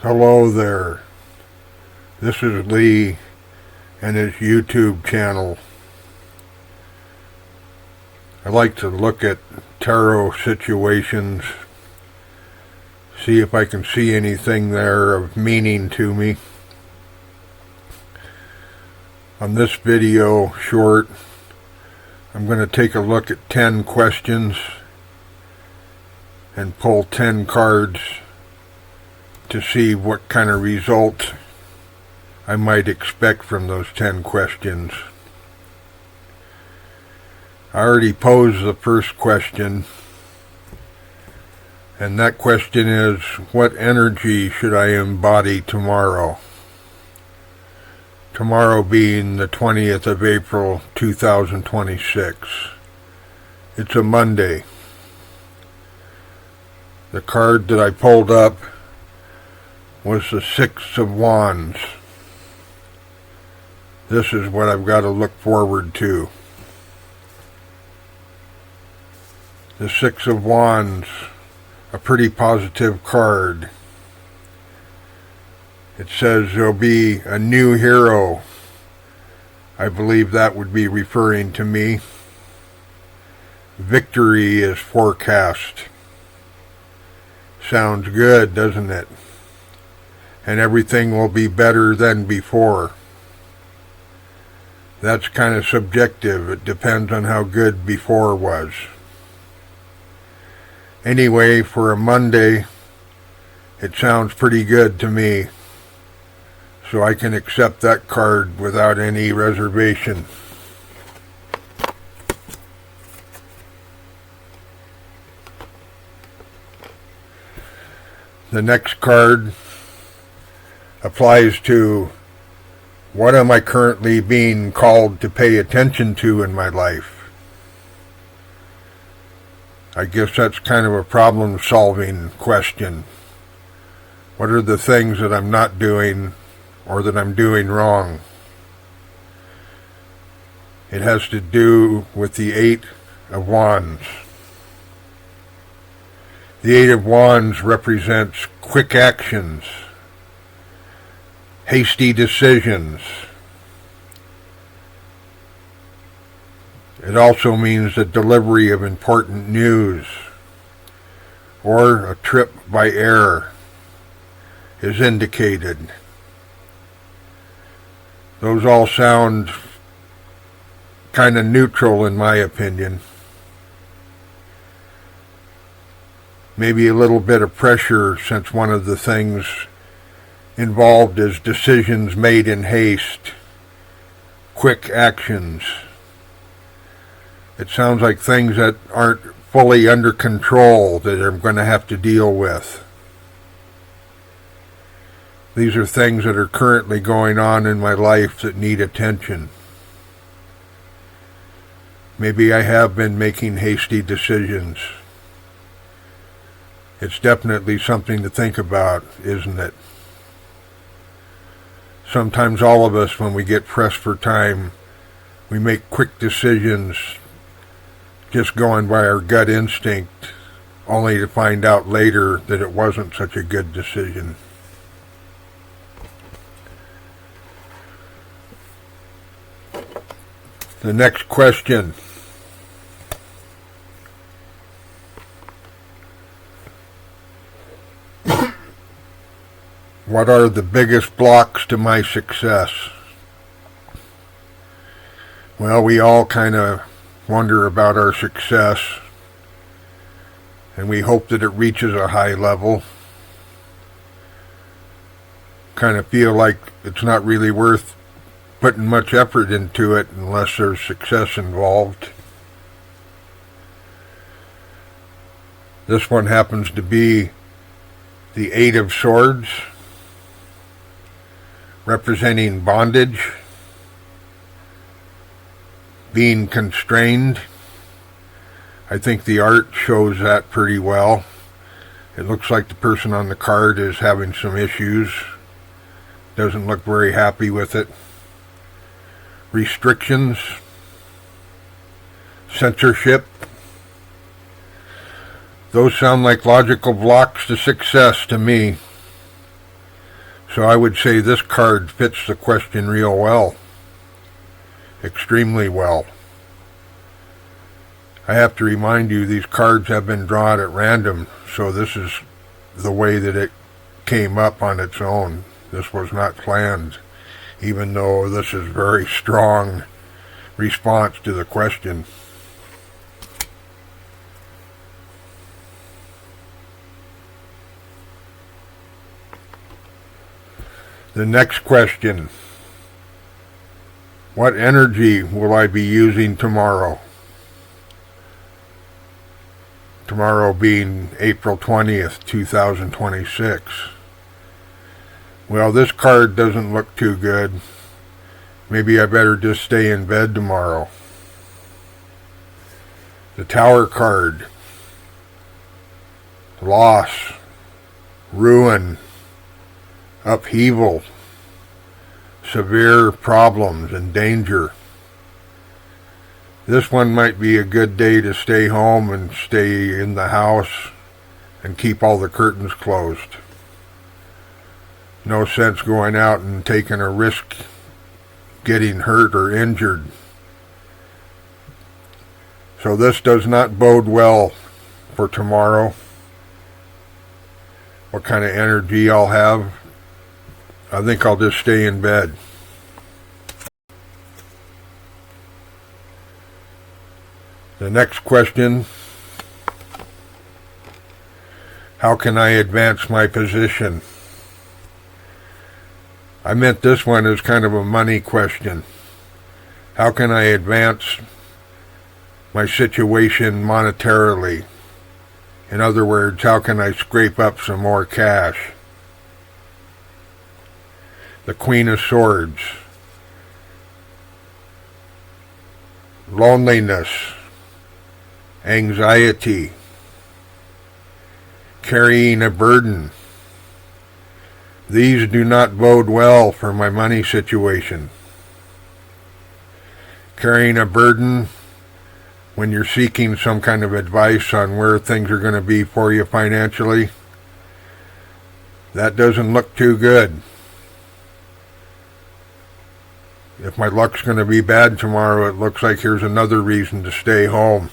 Hello there. This is Lee and his YouTube channel. I like to look at tarot situations, see if I can see anything there of meaning to me. On this video short, I'm going to take a look at 10 questions and pull 10 cards to see what kind of result I might expect from those 10 questions. I already posed the first question, and that question is, what energy should I embody tomorrow? Tomorrow being the 20th of April, 2026. It's a Monday. The card that I pulled up was the Six of Wands. This is what I've got to look forward to. The Six of Wands, a pretty positive card. It says there'll be a new hero. I believe that would be referring to me. Victory is forecast. Sounds good, doesn't it? And everything will be better than before. That's kind of subjective. It depends on how good before was. Anyway, for a Monday, it sounds pretty good to me. So I can accept that card without any reservation. The next card applies to what am I currently being called to pay attention to in my life. I guess that's kind of a problem-solving question. What are the things that I'm not doing or that I'm doing wrong? It has to do with the Eight of Wands. The Eight of Wands represents quick actions, hasty decisions. It also means the delivery of important news, or a trip by air is indicated. Those all sound kind of neutral in my opinion. Maybe a little bit of pressure, since one of the things involved is decisions made in haste, quick actions. It sounds like things that aren't fully under control that I'm going to have to deal with. These are things that are currently going on in my life that need attention. Maybe I have been making hasty decisions. It's definitely something to think about, isn't it? Sometimes all of us, when we get pressed for time, we make quick decisions just going by our gut instinct, only to find out later that it wasn't such a good decision. The next question. What are the biggest blocks to my success? Well, we all kind of wonder about our success, and we hope that it reaches a high level. Kind of feel like it's not really worth putting much effort into it unless there's success involved. This one happens to be the Eight of Swords, representing bondage, being constrained. I think the art shows that pretty well. It looks like the person on the card is having some issues. Doesn't look very happy with it. Restrictions, censorship. Those sound like logical blocks to success to me. So I would say this card fits the question real well. Extremely well. I have to remind you, these cards have been drawn at random, so this is the way that it came up on its own. This was not planned, even though this is very strong response to the question. The next question: what energy will I be using tomorrow? Tomorrow being April 20th, 2026. Well, this card doesn't look too good. Maybe I better just stay in bed tomorrow. The Tower card. Loss, ruin, upheaval, severe problems and danger. This one might be a good day to stay home and stay in the house and keep all the curtains closed. No sense going out and taking a risk getting hurt or injured. So this does not bode well for tomorrow. What kind of energy I'll have? I think I'll just stay in bed. The next question: how can I advance my position? I meant this one as kind of a money question. How can I advance my situation monetarily? In other words, how can I scrape up some more cash? The Queen of Swords. Loneliness. Anxiety. Carrying a burden. These do not bode well for my money situation. Carrying a burden when you're seeking some kind of advice on where things are going to be for you financially, that doesn't look too good. If my luck's going to be bad tomorrow, it looks like here's another reason to stay home.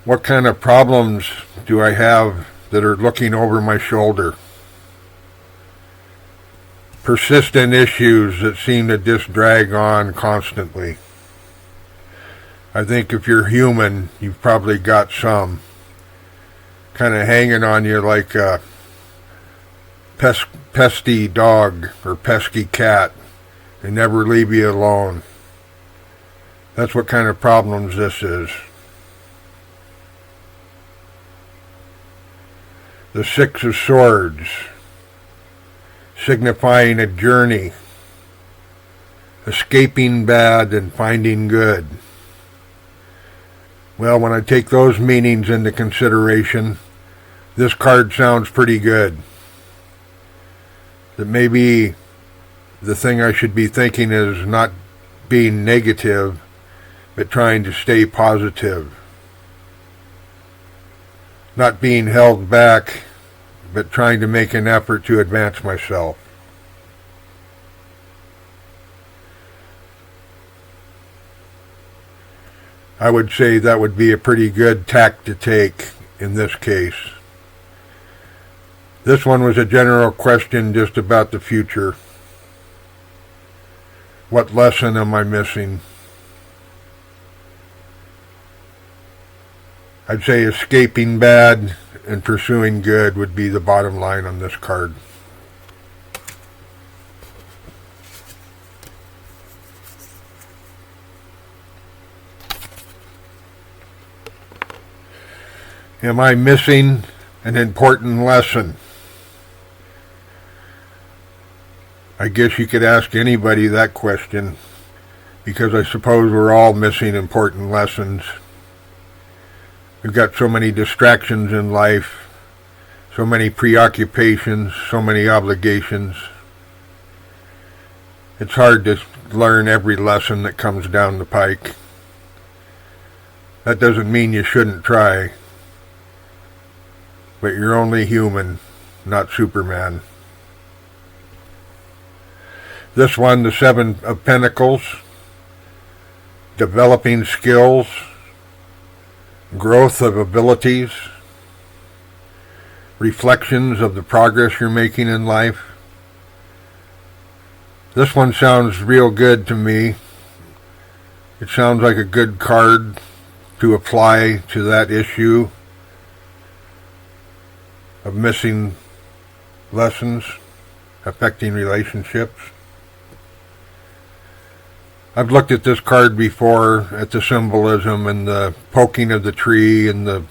What kind of problems do I have that are looking over my shoulder? Persistent issues that seem to just drag on constantly. I think if you're human, you've probably got some kind of hanging on you like a pesky dog or pesky cat. They never leave you alone. That's what kind of problems this is. The Six of Swords, signifying a journey, escaping bad and finding good. Well, when I take those meanings into consideration, this card sounds pretty good. That maybe the thing I should be thinking is not being negative, but trying to stay positive. Not being held back, but trying to make an effort to advance myself. I would say that would be a pretty good tack to take in this case. This one was a general question just about the future. What lesson am I missing? I'd say escaping bad and pursuing good would be the bottom line on this card. Am I missing an important lesson? I guess you could ask anybody that question, because I suppose we're all missing important lessons. We've got so many distractions in life, so many preoccupations, so many obligations. It's hard to learn every lesson that comes down the pike. That doesn't mean you shouldn't try. But you're only human, not Superman. This one, the Seven of Pentacles. Developing skills. Growth of abilities. Reflections of the progress you're making in life. This one sounds real good to me. It sounds like a good card to apply to that issue of missing lessons affecting relationships. I've looked at this card before, at the symbolism and the poking of the tree and the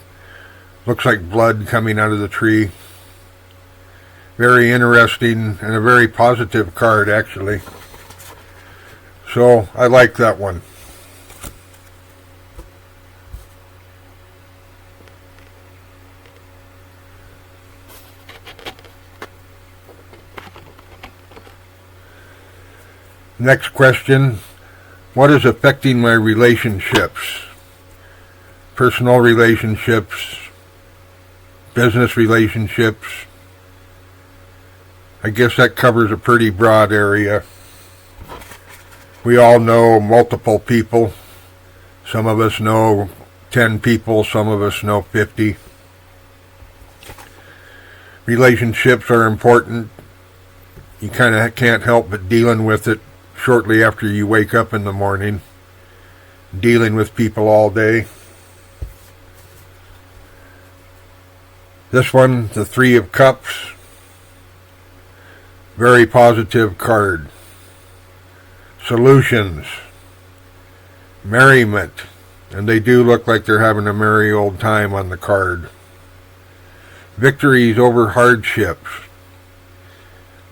looks like blood coming out of the tree. Very interesting and a very positive card, actually. So I like that one. Next question. What is affecting my relationships? Personal relationships, business relationships. I guess that covers a pretty broad area. We all know multiple people. Some of us know 10 people, some of us know 50. Relationships are important. You kind of can't help but dealing with it shortly after you wake up in the morning. Dealing with people all day. This one, the Three of Cups. Very positive card. Solutions. Merriment. And they do look like they're having a merry old time on the card. Victories over hardships.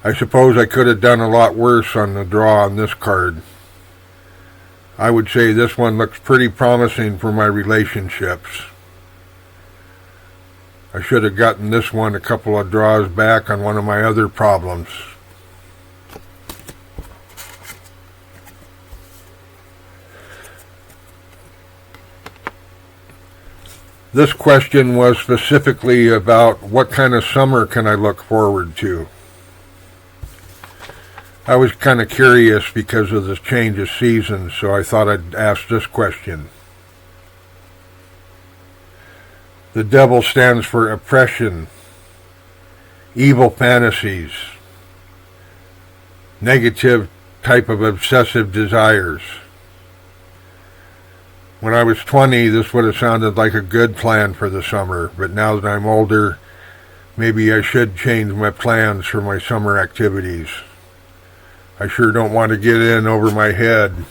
I suppose I could have done a lot worse on the draw on this card. I would say this one looks pretty promising for my relationships. I should have gotten this one a couple of draws back on one of my other problems. This question was specifically about what kind of summer can I look forward to. I was kind of curious because of the change of seasons, so I thought I'd ask this question. The devil stands for oppression, evil fantasies, negative type of obsessive desires. When I was 20, this would have sounded like a good plan for the summer, but now that I'm older, maybe I should change my plans for my summer activities. I sure don't want to get in over my head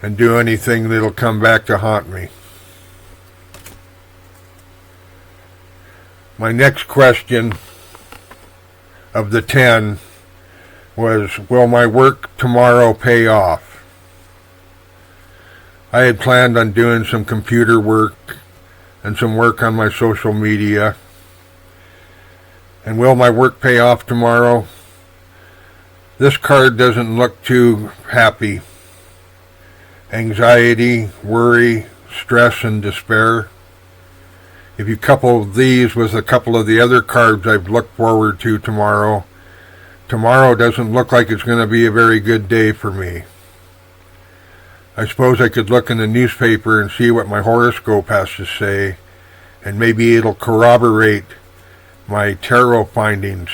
and do anything that'll come back to haunt me. My next question of the 10 was, will my work tomorrow pay off? I had planned on doing some computer work and some work on my social media. And will my work pay off tomorrow? This card doesn't look too happy. Anxiety, worry, stress, and despair. If you couple these with a couple of the other cards I've looked forward to tomorrow, tomorrow doesn't look like it's going to be a very good day for me. I suppose I could look in the newspaper and see what my horoscope has to say, and maybe it'll corroborate my tarot findings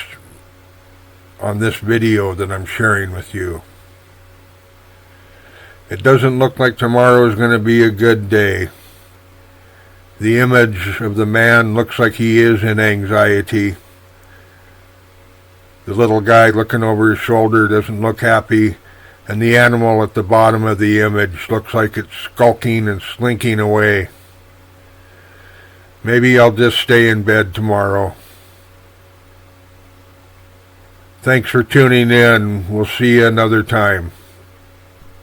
on this video that I'm sharing with you. It doesn't look like tomorrow is going to be a good day. The image of the man looks like he is in anxiety. The little guy looking over his shoulder doesn't look happy. And the animal at the bottom of the image looks like it's skulking and slinking away. Maybe I'll just stay in bed tomorrow. Thanks for tuning in. We'll see you another time.